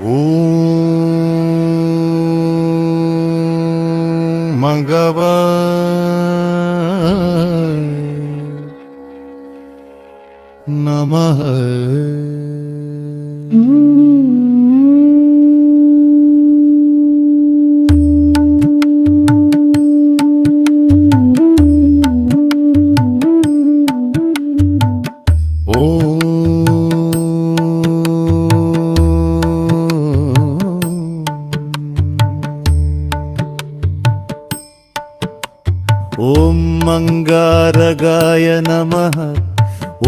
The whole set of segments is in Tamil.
ஓம் மங்கவாய் நமஹ. ஓம் மங்காரகாய நமஹ.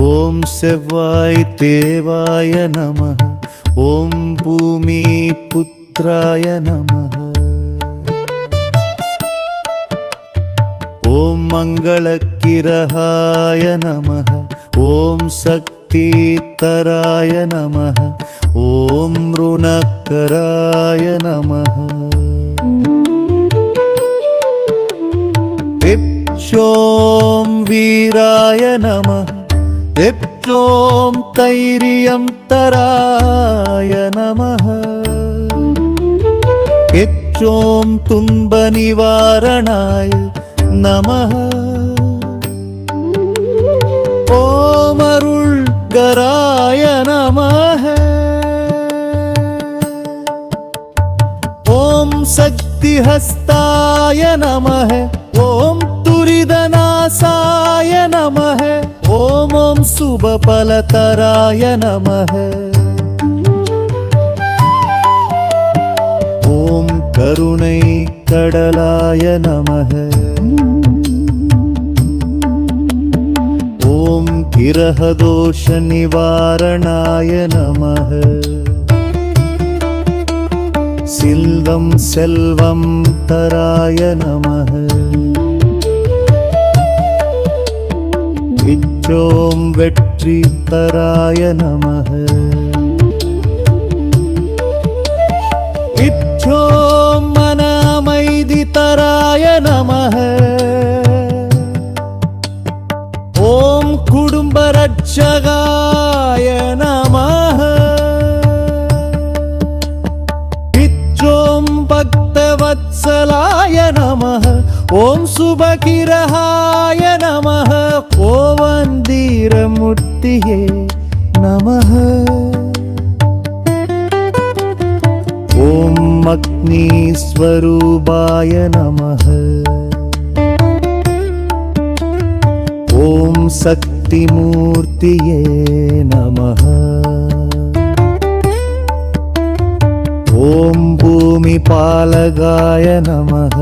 ஓம் செவ்வாய் தேவாய நமஹ. ஓம் பூமி புத்ராய நமஹ. ஓம் மங்களக்கிரகாய நமஹ. ஓம் சக்திதராய நமஹ. ஓம் ருணக்கராய நமஹ. திப்சோம் வீராய நமஹ. திப்சோம் தைரியம் தராய நமஹ. திப்சோம் துன்ப நிவாரணாய நமஹ. ஓம் அருள்கராய நமஹ. ஓம் சக்திஹஸ்தாய நமஹ. ஓம் துரிதநாசாய நமஹ. ஓம் ஓம் சுபபலதராய நமஹ. ஓம் கருணை கடலாய நமஹ. ஓம் கிரகதோஷ நிவாரணாய நமஹ. சில்வம் செல்வம் தராய நமஹ. இச்சோம் வெற்றி தராய நமஹ. இச்சோம் மன அமைதி தராய நமஹ. ஓம் குடும்ப ரட்சகாய நமஹ. இச்சோம் பக்தவத்சலாய நமஹ. ஓம் சுபகிரகாய நமஹ. ஓம் வந்தீரமூர்த்தியே நமஹ. ஓம் அக்னிஸ்வரூபாய நமஹ. ஓம் சக்திமூர்த்தியே நமஹ. ஓம் பூமி பாலகாய நமஹ.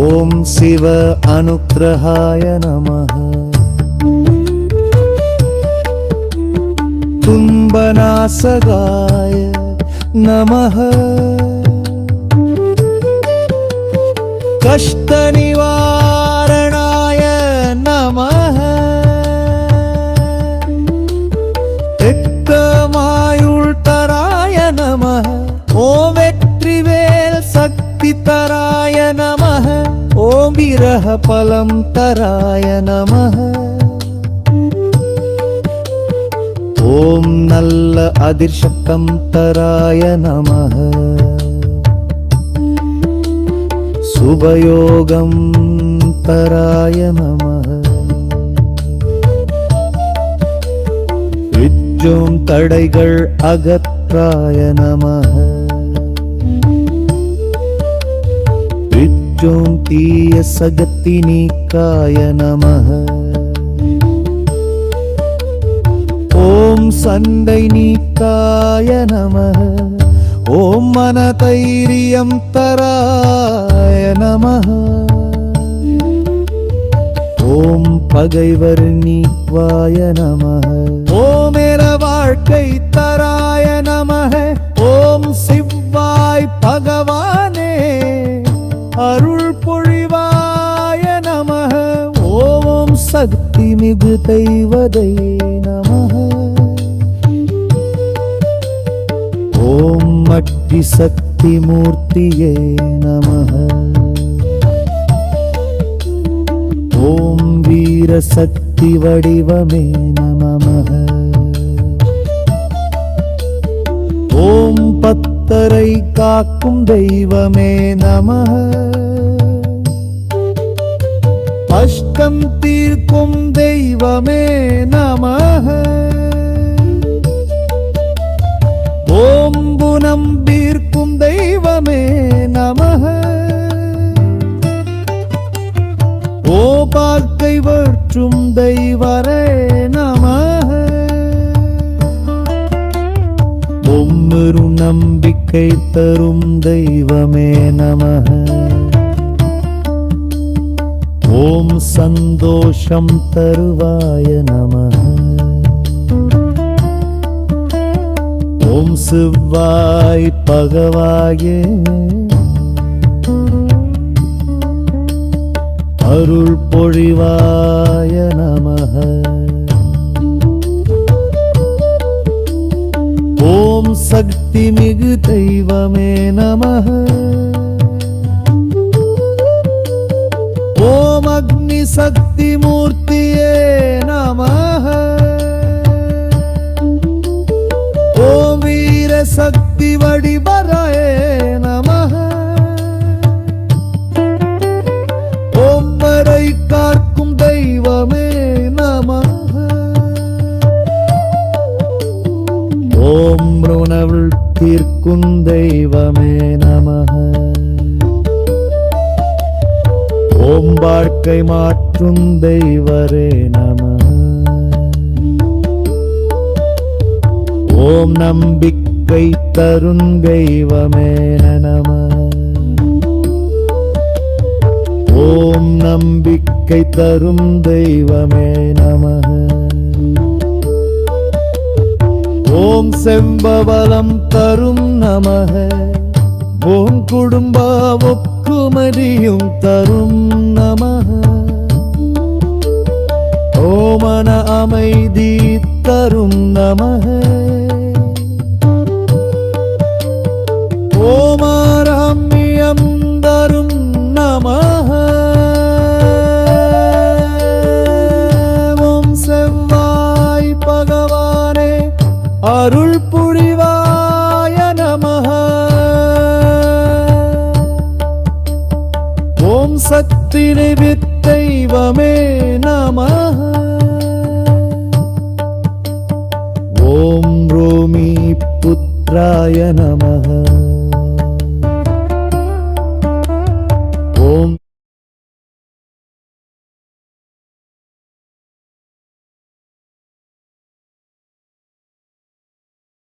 ஓம் சிவ அனுக்கிரகாய நமஹ. துன்பநாசகாய நமஹ. கஷ்ட நிவாரணாய நமஹ. எக்கமாயுள் தராய நமஹ. ஓம் வெற்றிவேல் சக்தி தராய நமஹ. ஓம் விரஹ பலம் தராய நமஹ. ஓம் நல்ல அதிர்ஷ்டம் தராய நமஹ. சுபயோகம் தராய நமஹ. விஜ்ஜோம் தடைகள் அகற்றாய நமஹ. விஜ்ஜோம் தீய சகத்தி நீக்காய நமஹ. ஓம் சண்டை நீக்காய நமஹ. ஓம் மன தைரியம் தராய நமஹ. ஓம் பகைவர் நீக்குவாய நமஹ. ஓம் என வாழ்க்கை தராய நமஹ. ஓம் சிவாய் பகவானே அருள் பொழிவாய நமஹ. ஓம் சக்தி மிகு தெய்வதை நமஹ. ஓம் மட்டி சக்தி மூர்த்தியே நமஹ. ஓம் வீர சக்தி வடிவமே நமஹ. பக்தரை காக்கும் தெய்வமே நமः கஷ்டம் தீர்க்கும் தெய்வமே நமः ஓம்பு நம்பீர்க்கும் தெய்வமே நமः ஓபாக்கை வற்றும் தெய்வரே நமः ஒம்மெரு நம்பிக்கை தரும் தெய்வமே நமः ஓம் சந்தோஷம் தருவாய நமः ஓம் சிவாய் பகவாயே அருள் பொழிவாய நமः ஓம் சக்தி மிகு தெய்வமே நமः ஓம் அக்னி சக்தி மூர்த்தியே நமः ஓம் வீர சக்தி வடிவராயே நமः ஓம் மறை காக்கும் தெய்வமே நமः ஓம் ருணவில் தீர்க்கும் தெய்வமே நமः ஓம் வாழ்க்கை மாற்றும் தெய்வரே நமः ஓம் நம்பிக்கை தரும் தெய்வமே நமः ஓம் நம்பிக்கை தரும் தெய்வமே நமः ஓம் செம்பவலம் தரும் நமः ஓம் குடும்ப ஒக்குமதியும் தரும் நமः ஓமன அமைதி தரும் நமः ஓமாராமியம் தரும் நமः ஓம் செவ்வாய் பகவானே அருள் புரிவாய நமः ஓம் சக்தி தெய்வமே